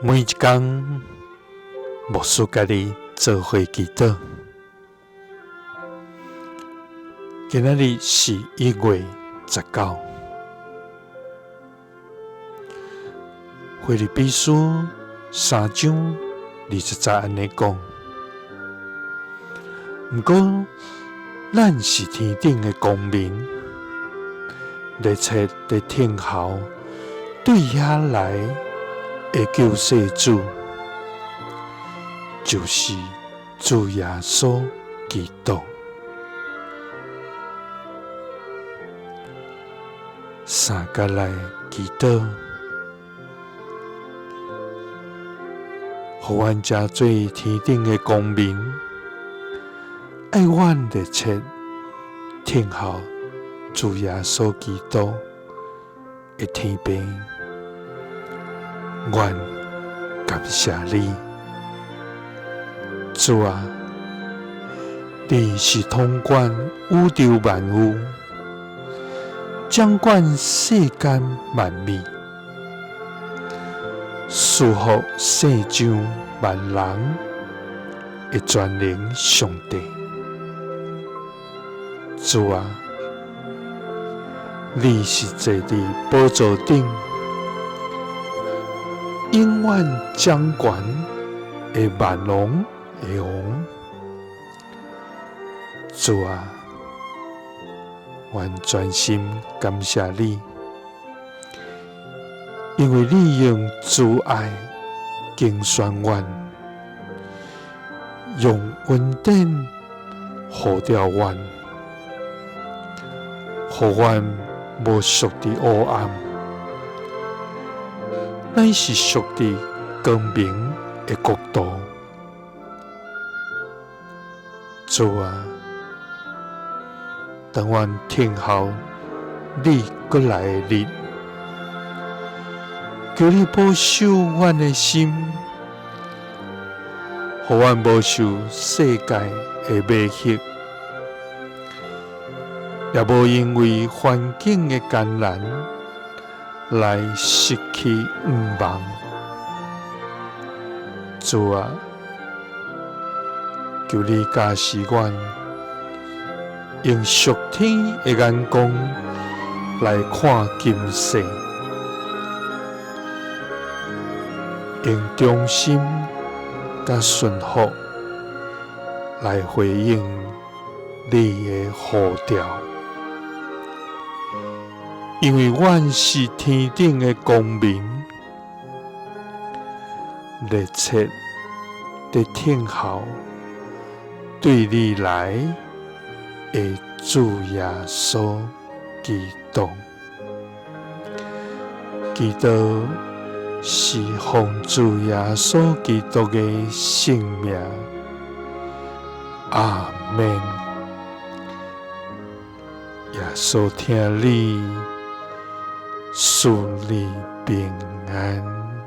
每一天，牧师家己做伙祈祷。今仔日是1月19。腓立比書3章20節安尼講：毋過，咱是天頂的光明，熱切的聽候對遐來的救世主，就是主耶穌基督。三甲來祈禱，互阮這做天頂的光明，愛阮熱切聽候主耶穌基督的天父。阮感謝你，主啊！你是統管宇宙萬物、掌管世間萬物、賜福世上萬人的全能上帝。主啊！你是坐佇寶座頂，永遠掌權的萬王的王。主啊！阮全心感謝你，因為你用主愛競選阮，用恩典護著阮，互阮無屬佇黑暗，乃是屬佇光明的國度。主啊！當阮聽候你閣來的日，求你保守阮的心，互阮無受世界的迷惑，也無因為環境的艱難來失去盼望。主啊！求你加持阮，用屬天的眼光來看今世，用忠心甲順服來回應你的呼召。因為阮是天頂的光明，熱切的聽候對你來的主耶穌基督。基督是奉主耶穌基督的聖名。阿們。耶穌聽你，賜你平安。